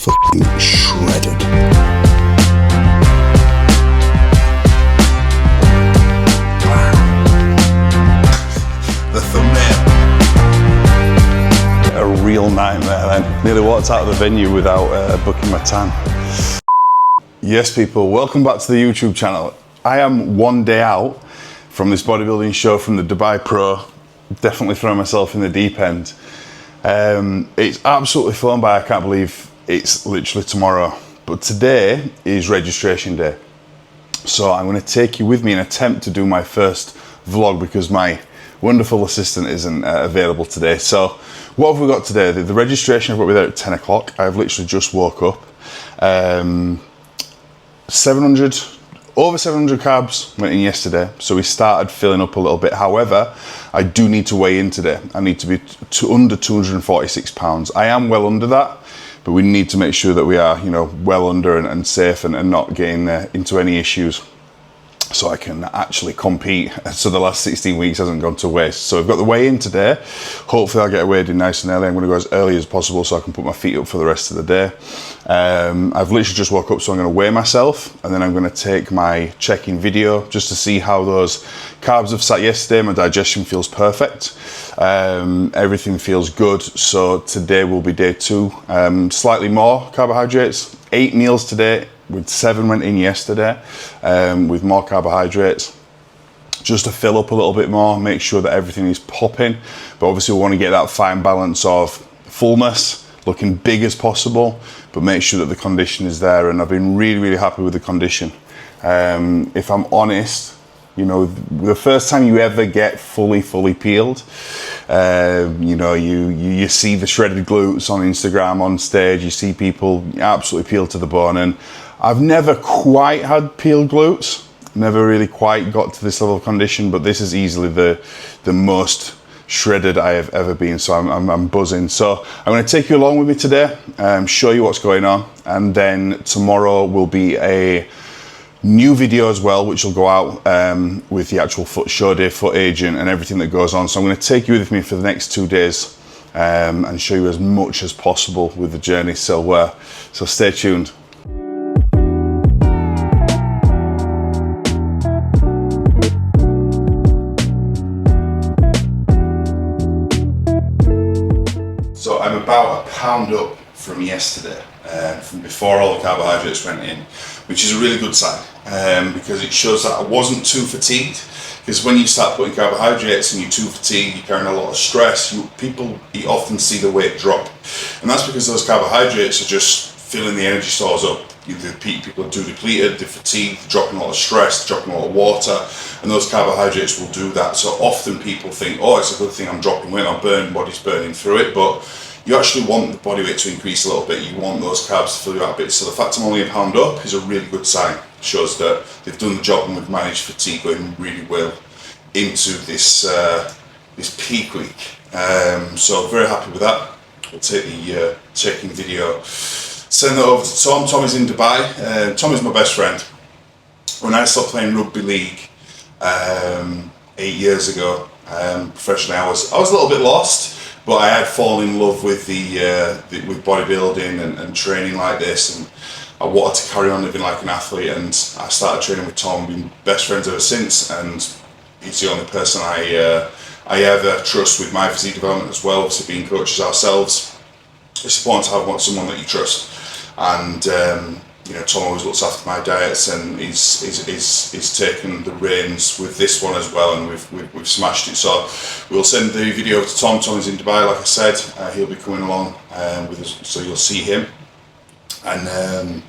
fucking shredded. The thumbnail. A real nightmare then. Nearly walked out of the venue without booking my tan. Yes people, welcome back to the YouTube channel. I am one day out from this bodybuilding show from the Dubai Pro. Definitely throwing myself in the deep end. It's absolutely flown by. I can't believe it's literally tomorrow. But today is registration day. So I'm going to take you with me and attempt to do my first vlog because my wonderful assistant isn't available today. So what have we got today? The registration, I've got to be there at 10 o'clock. I've literally just woke up. Over 700 carbs went in yesterday, so we started filling up a little bit. However, I do need to weigh in today. I need to be under 246 pounds. I am well under that, but we need to make sure that we are, well under and safe and not getting into any issues, so I can actually compete. So the last 16 weeks hasn't gone to waste. So we've got the weigh-in today. Hopefully I'll get weighed in nice and early. I'm going to go as early as possible so I can put my feet up for the rest of the day. I've literally just woke up, so I'm going to weigh myself, and then I'm going to take my check-in video just to see how those carbs have sat yesterday. My digestion feels perfect. Everything feels good. So today will be day 2. Slightly more carbohydrates. 8 meals today, with 7 went in yesterday, with more carbohydrates, just to fill up a little bit more, make sure that everything is popping. But obviously we want to get that fine balance of fullness, looking big as possible, but make sure that the condition is there. And I've been really, really happy with the condition. If I'm honest, the first time you ever get fully peeled, you see the shredded glutes on Instagram, on stage, you see people absolutely peeled to the bone, and I've never quite had peeled glutes, never really quite got to this level of condition, but this is easily the most shredded I have ever been, so I'm buzzing. So I'm going to take you along with me today, show you what's going on, and then tomorrow will be a new video as well, which will go out with the actual show day footage and everything that goes on. So I'm going to take you with me for the next 2 days and show you as much as possible with the journey. So stay tuned. So I'm about a pound up from yesterday, from before all the carbohydrates went in, which is a really good sign, because it shows that I wasn't too fatigued. Because when you start putting carbohydrates and you're too fatigued, you're carrying a lot of stress, you often see the weight drop. And that's because those carbohydrates are just filling the energy stores up. People do depleted, they're fatigued, they're dropping a lot of stress, they're dropping a lot of water, and those carbohydrates will do that. So often people think, oh, it's a good thing I'm dropping weight, body's burning through it, but you actually want the body weight to increase a little bit. You want those carbs to fill you out a bit. So the fact I'm only a pound up is a really good sign. It shows that they've done the job and we've managed fatigue going really well into this peak week. So very happy with that. We'll take the check-in video, send that over to Tom. Tom is in Dubai. Tom is my best friend. When I stopped playing rugby league 8 years ago, professionally, I was a little bit lost. But I had fallen in love with with bodybuilding and training like this, and I wanted to carry on living like an athlete. And I started training with Tom, been best friends ever since. And he's the only person I ever trust with my physique development as well. Obviously, being coaches ourselves, it's important to have someone that you trust. And Tom always looks after my diets, and he's taken the reins with this one as well, and we've smashed it. So we'll send the video to Tom. Tom is in Dubai, like I said. He'll be coming along with us, so you'll see him, and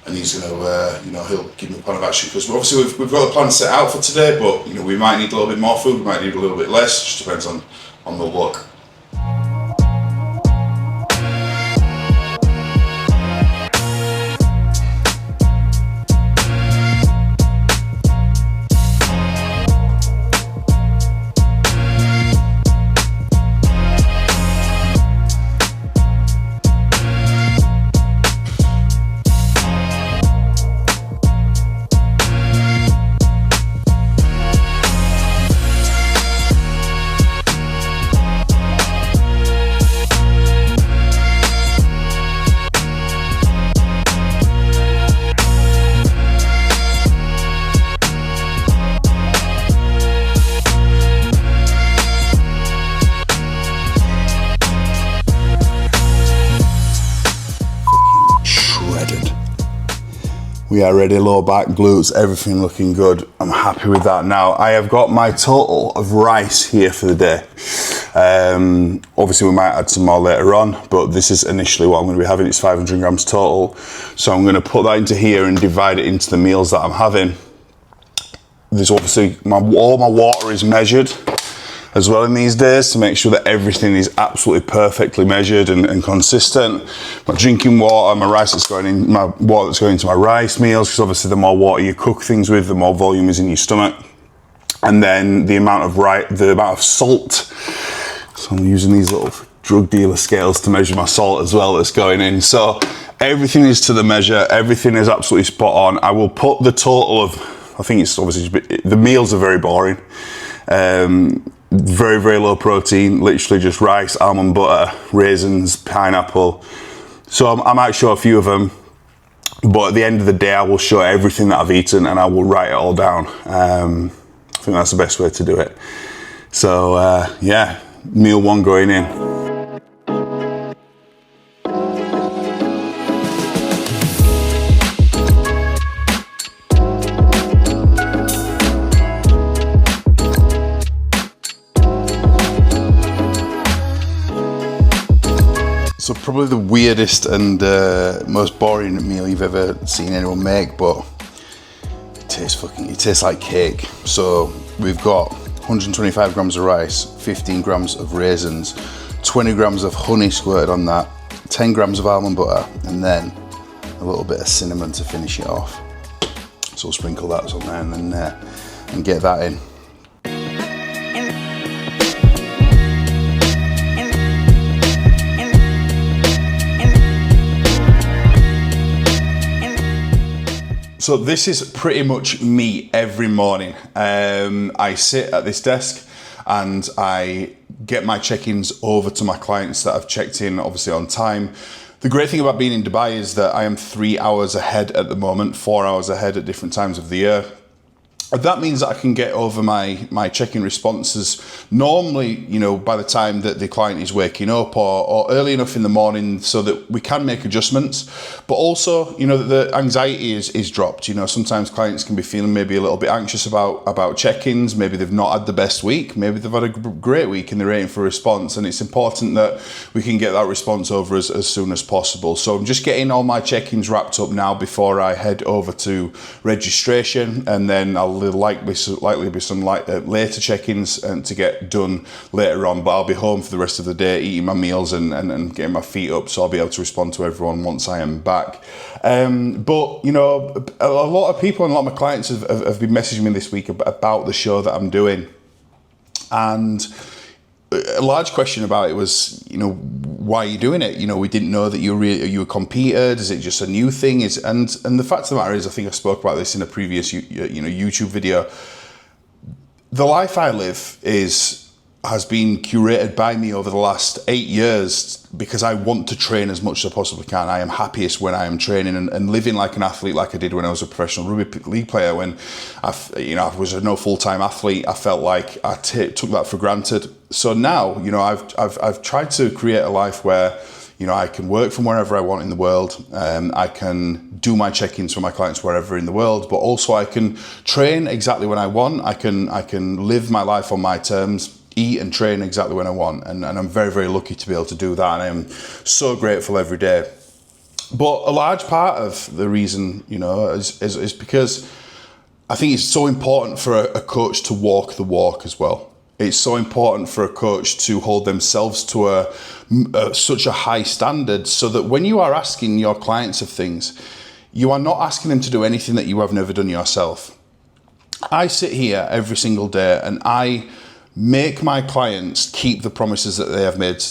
he's gonna he'll give me a plan of action, because obviously we've got a plan set out for today, but we might need a little bit more food, we might need a little bit less. Just depends on the look. We are ready, low back, glutes, everything looking good. I'm happy with that. Now, I have got my total of rice here for the day. Obviously, we might add some more later on, but this is initially what I'm going to be having. It's 500 grams total. So I'm going to put that into here and divide it into the meals that I'm having. There's obviously, all my water is measured as well in these days to make sure that everything is absolutely perfectly measured and consistent. My drinking water, my rice that's going in, my water that's going into my rice meals, because obviously the more water you cook things with, the more volume is in your stomach. And then the amount of salt. So I'm using these little drug dealer scales to measure my salt as well that's going in. So everything is to the measure, everything is absolutely spot on. I will put the total of, I think it's obviously, the meals are very boring. Very, very low protein, literally just rice, almond butter, raisins, pineapple. So I might show a few of them, but at the end of the day, I will show everything that I've eaten and I will write it all down. I think that's the best way to do it. So yeah, meal one going in. So probably the weirdest and most boring meal you've ever seen anyone make, but it tastes like cake. So we've got 125 grams of rice, 15 grams of raisins, 20 grams of honey squirted on that, 10 grams of almond butter, and then a little bit of cinnamon to finish it off. So we'll sprinkle that on there and get that in. So this is pretty much me every morning. I sit at this desk and I get my check-ins over to my clients that I've checked in, obviously on time. The great thing about being in Dubai is that I am 3 hours ahead at the moment, 4 hours ahead at different times of the year. That means that I can get over my check-in responses normally, by the time that the client is waking up or early enough in the morning so that we can make adjustments. But also, the anxiety is dropped. Sometimes clients can be feeling maybe a little bit anxious about check-ins. Maybe they've not had the best week. Maybe they've had a great week and they're waiting for a response. And it's important that we can get that response over as soon as possible. So I'm just getting all my check-ins wrapped up now before I head over to registration, and then there'll likely be some later check-ins to get done later on, but I'll be home for the rest of the day eating my meals and getting my feet up, so I'll be able to respond to everyone once I am back. But a lot of people and a lot of my clients have been messaging me this week about the show that I'm doing, and a large question about it was, why are you doing it? We didn't know that you were competed. Is it just a new thing? And the fact of the matter is, I think I spoke about this in a previous YouTube video. The life I live has been curated by me over the last 8 years because I want to train as much as I possibly can. I am happiest when I am training and living like an athlete, like I did when I was a professional rugby league player. When I was a full-time athlete, I felt like I took that for granted. So now, I've tried to create a life where, I can work from wherever I want in the world. I can do my check-ins for my clients wherever in the world, but also I can train exactly when I want. I can live my life on my terms, eat and train exactly when I want. And I'm very, very lucky to be able to do that. And I am so grateful every day. But a large part of the reason, is because I think it's so important for a coach to walk the walk as well. It's so important for a coach to hold themselves to such a high standard so that when you are asking your clients of things, you are not asking them to do anything that you have never done yourself. I sit here every single day and I make my clients keep the promises that they have made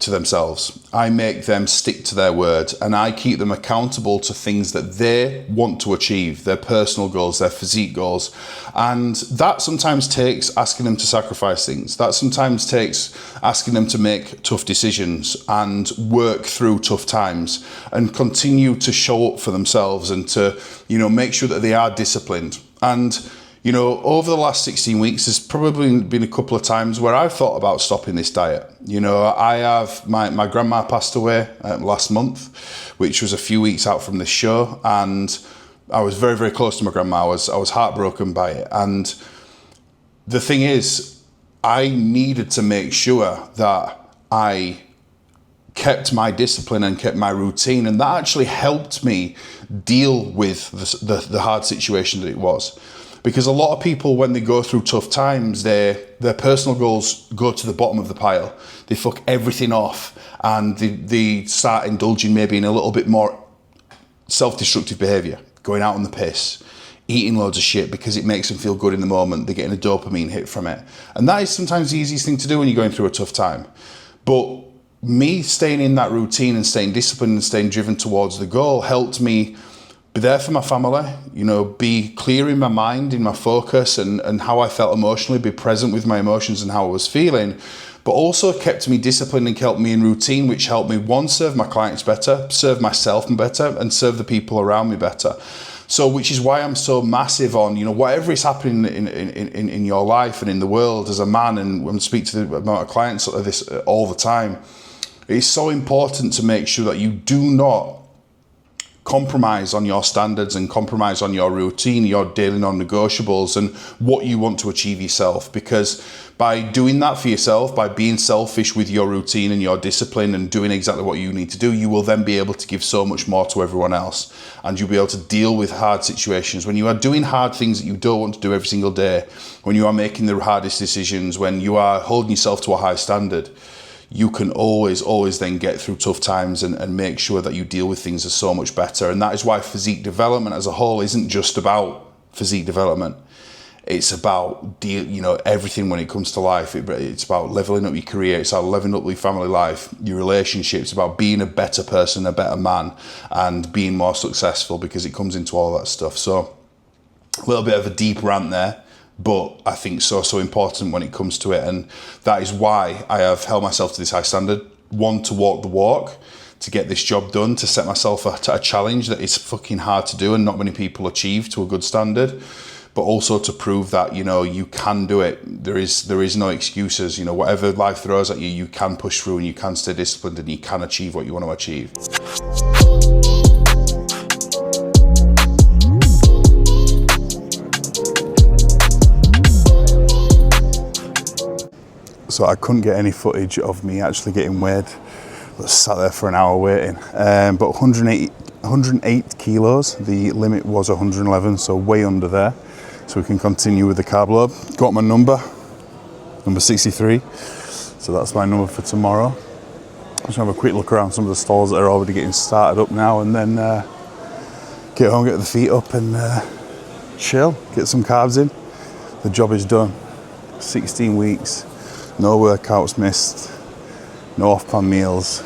to themselves. I make them stick to their word, and I keep them accountable to things that they want to achieve, their personal goals, their physique goals. And that sometimes takes asking them to sacrifice things. That sometimes takes asking them to make tough decisions and work through tough times and continue to show up for themselves and to, make sure that they are disciplined. And over the last 16 weeks, there's probably been a couple of times where I've thought about stopping this diet. I have, my grandma passed away last month, which was a few weeks out from this show. And I was very, very close to my grandma. I was heartbroken by it. And the thing is, I needed to make sure that I kept my discipline and kept my routine, and that actually helped me deal with the hard situation that it was. Because a lot of people, when they go through tough times, their personal goals go to the bottom of the pile. They fuck everything off, and they start indulging maybe in a little bit more self-destructive behaviour, going out on the piss, eating loads of shit because it makes them feel good in the moment. They're getting a dopamine hit from it. And that is sometimes the easiest thing to do when you're going through a tough time. But me staying in that routine and staying disciplined and staying driven towards the goal helped me be there for my family, you know, be clear in my mind, in my focus and how I felt emotionally, be present with my emotions and how I was feeling, but also kept me disciplined and kept me in routine, which helped me, one, serve my clients better, serve myself better, and serve the people around me better. So, which is why I'm so massive on, you know, whatever is happening in your life and in the world as a man, and when I speak to my clients of this all the time, it's so important to make sure that you do not compromise on your standards and compromise on your routine, your daily non-negotiables and what you want to achieve yourself. Because by doing that for yourself, by being selfish with your routine and your discipline and doing exactly what you need to do, you will then be able to give so much more to everyone else. And you'll be able to deal with hard situations. When you are doing hard things that you don't want to do every single day, when you are making the hardest decisions, when you are holding yourself to a high standard, you can always then get through tough times and make sure that you deal with things as so much better. And that is why physique development as a whole isn't just about physique development. It's about everything when it comes to life. It's about leveling up your career. It's about leveling up your family life, your relationships. It's about being a better person, a better man, and being more successful, because it comes into all that stuff. So a little bit of a deep rant there, but I think so important when it comes to it. And that is why I have held myself to this high standard. One, to walk the walk, to get this job done, to set myself a challenge that is fucking hard to do and not many people achieve to a good standard. But also to prove that, you know, you can do it. There is no excuses. You know, whatever life throws at you, you can push through and you can stay disciplined and you can achieve what you want to achieve. So I couldn't get any footage of me actually getting weighed. I sat there for an hour waiting. But 108 kilos, the limit was 111, so way under there. So we can continue with the carb load. Got my number 63. So that's my number for tomorrow. I'm just gonna have a quick look around some of the stalls that are already getting started up now, and then get home, get the feet up and chill, get some carbs in. The job is done. 16 weeks. No workouts missed, no off-plan meals,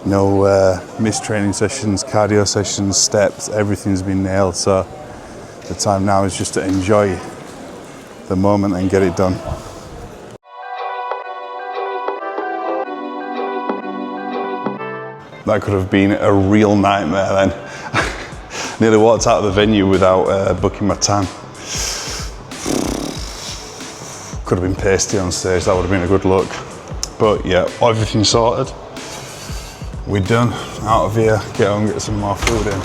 no missed training sessions, cardio sessions, steps, everything's been nailed. So the time now is just to enjoy the moment and get it done. That could have been a real nightmare then. Nearly walked out of the venue without booking my time. Could have been pasty on stage, that would have been a good look. But yeah, everything sorted. We're done, out of here, get home, get some more food in.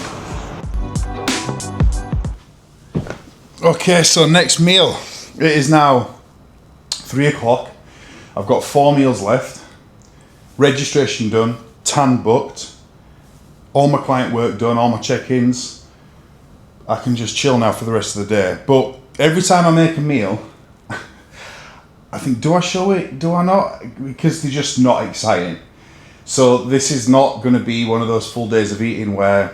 Okay, so next meal. It is now 3 o'clock. I've got 4 meals left. Registration done, tan booked, all my client work done, all my check-ins. I can just chill now for the rest of the day. But every time I make a meal, I think, do I show it? Do I not? Because they're just not exciting. So this is not going to be one of those full days of eating where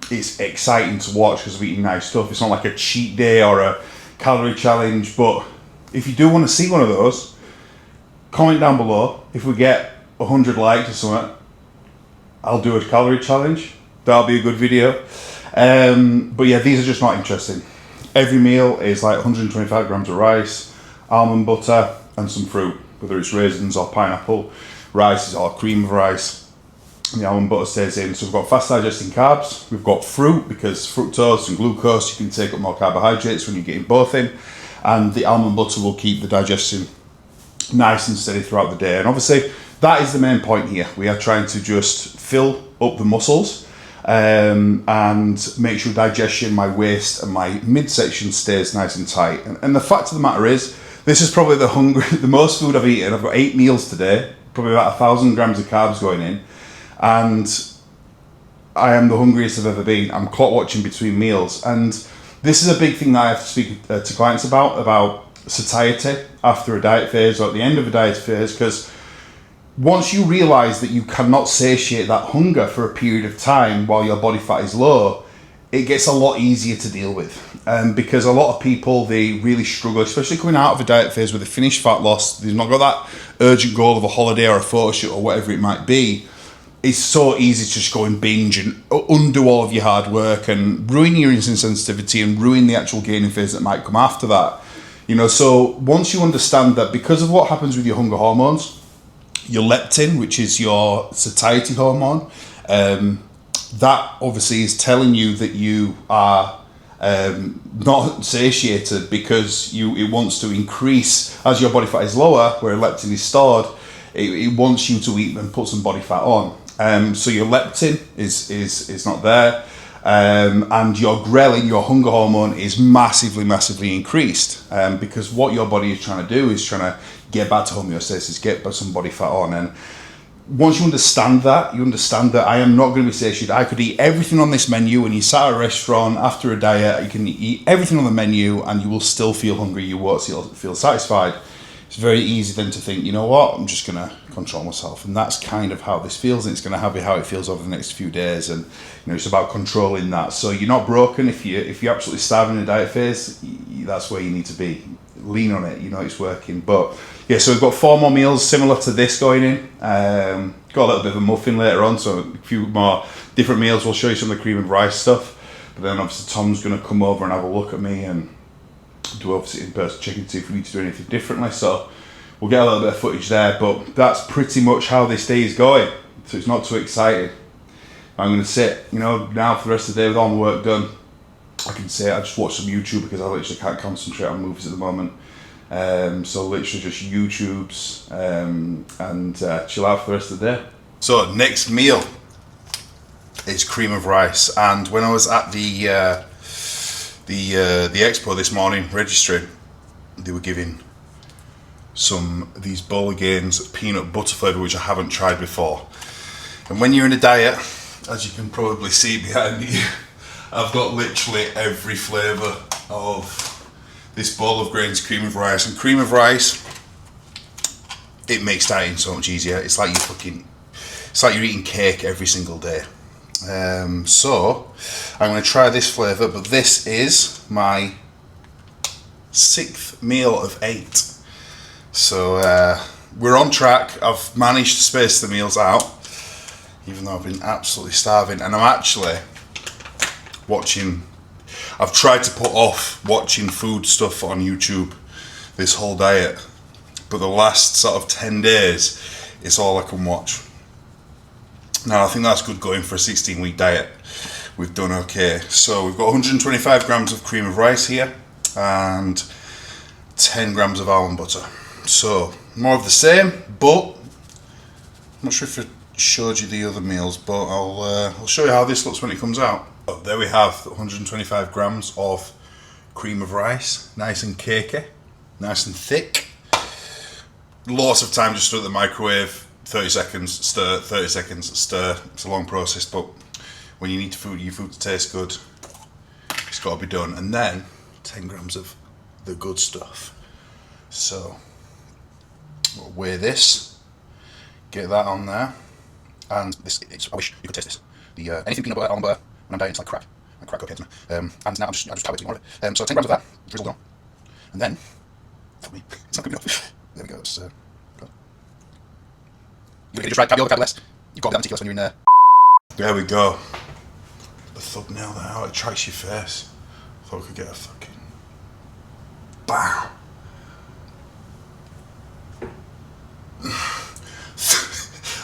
it's exciting to watch because we're eating nice stuff. It's not like a cheat day or a calorie challenge. But if you do want to see one of those, comment down below. If we get 100 likes or something, I'll do a calorie challenge. That'll be a good video. But yeah, these are just not interesting. Every meal is like 125 grams of rice, almond butter and some fruit, whether it's raisins or pineapple rice or cream of rice. The almond butter stays in. So we've got fast digesting carbs, we've got fruit because fructose and glucose, you can take up more carbohydrates when you're getting both in, and the almond butter will keep the digestion nice and steady throughout the day. And obviously that is the main point here. We are trying to just fill up the muscles and make sure digestion, my waist and my midsection stays nice and tight. And the fact of the matter is, this is probably the most food I've eaten. I've got 8 meals today, probably about 1,000 grams of carbs going in, and I am the hungriest I've ever been. I'm clock watching between meals, and this is a big thing that I have to speak to clients about satiety after a diet phase or at the end of a diet phase, because once you realise that you cannot satiate that hunger for a period of time while your body fat is low, it gets a lot easier to deal with. Because a lot of people, they really struggle, especially coming out of a diet phase where they finish fat loss, they've not got that urgent goal of a holiday or a photo shoot or whatever it might be. It's so easy to just go and binge and undo all of your hard work and ruin your insulin sensitivity and ruin the actual gaining phase that might come after that. You know, so once you understand that because of what happens with your hunger hormones, your leptin, which is your satiety hormone, that obviously is telling you that you are not satiated because it wants to increase as your body fat is lower, where leptin is stored. It wants you to eat and put some body fat on. So your leptin is not there, and your ghrelin, your hunger hormone, is massively increased, because what your body is trying to do is trying to get back to homeostasis, get some body fat on. And once you understand that, I am not going to be satiated. I could eat everything on this menu, and you sat at a restaurant after a diet, you can eat everything on the menu and you will still feel hungry, you won't feel satisfied. It's very easy then to think, you know what, I'm just going to control myself. And that's kind of how this feels, and it's going to have how it feels over the next few days. And it's about controlling that. So you're not broken if you're absolutely starving in a diet phase. That's where you need to be. Lean on it, it's working. But yeah, so we've got 4 more meals similar to this going in. Got a little bit of a muffin later on, so a few more different meals. We'll show you some of the cream and rice stuff. But then obviously Tom's going to come over and have a look at me and do obviously in-person checking to see if we need to do anything differently. So we'll get a little bit of footage there, but that's pretty much how this day is going. So it's not too exciting. I'm going to sit, now for the rest of the day with all my work done. I can sit, I just watch some YouTube because I literally can't concentrate on movies at the moment. So literally just YouTubes and chill out for the rest of the day. So next meal is cream of rice, and when I was at the expo this morning registering, they were giving some of these Bowl Gains peanut butter flavour, which I haven't tried before. And when you're in a diet, as you can probably see behind me, I've got literally every flavour of this bowl of grains cream of rice. And cream of rice, it makes dieting so much easier. It's like you're eating cake every single day. So I'm going to try this flavour, but this is my 6th meal of 8. So we're on track. I've managed to space the meals out, even though I've been absolutely starving. And I'm actually I've tried to put off watching food stuff on YouTube this whole diet, but the last sort of 10 days, it's all I can watch. Now, I think that's good going for a 16-week diet. We've done okay. So we've got 125 grams of cream of rice here and 10 grams of almond butter. So more of the same, but I'm not sure if I showed you the other meals, but I'll show you how this looks when it comes out. So there we have 125 grams of cream of rice, nice and cakey, nice and thick. Lots of time just stood at the microwave. 30 seconds, stir, 30 seconds, stir. It's a long process, but when you need your food to taste good, it's got to be done. And then 10 grams of the good stuff. So we'll weigh this, get that on there, and this. I wish you could taste this. Anything peanut butter, almond butter, when I'm dieting, it's like crack cocaine to me. And now I just have it to more of it. So 10 grams of that, drizzled on, and then for me, it's not good enough. There we go. It's good. You can just write caviar less. You've got that meticulous when you're in there. There we go. The thumbnail there, how it tracks your face. I thought I could get a fucking BAM!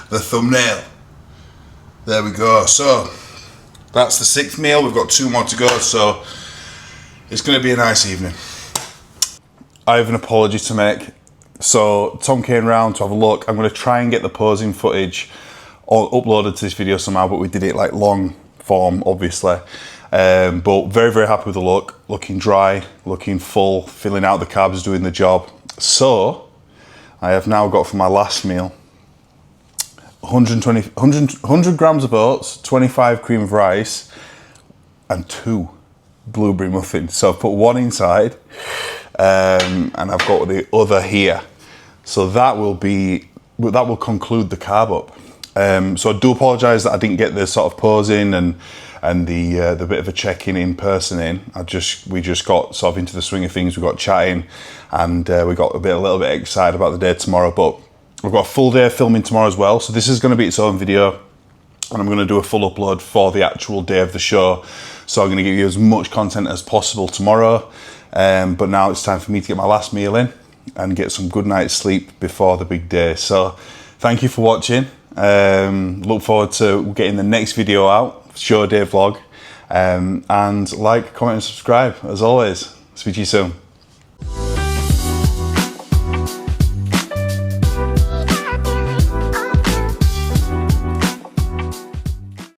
The thumbnail. There we go. So that's the 6th meal. We've got 2 more to go, so it's going to be a nice evening. I have an apology to make. So Tom came round to have a look. I'm going to try and get the posing footage all uploaded to this video somehow, but we did it like long form, obviously. But very, very happy with the look. Looking dry, looking full, filling out the carbs, doing the job. So I have now got for my last meal 100 grams of oats, 25 cream of rice, and 2 blueberry muffins. So I've put one inside, and I've got the other here. So that will conclude the carb up. So I do apologise that I didn't get the sort of posing and the bit of a check-in in person in. We just got sort of into the swing of things. We got chatting, and we got a little bit excited about the day tomorrow. But we've got a full day of filming tomorrow as well. So this is going to be its own video, and I'm going to do a full upload for the actual day of the show. So I'm going to give you as much content as possible tomorrow. But now it's time for me to get my last meal in and get some good night's sleep before the big day. So thank you for watching. Look forward to getting the next video out, show day vlog. And like, comment and subscribe as always. Speak to you soon.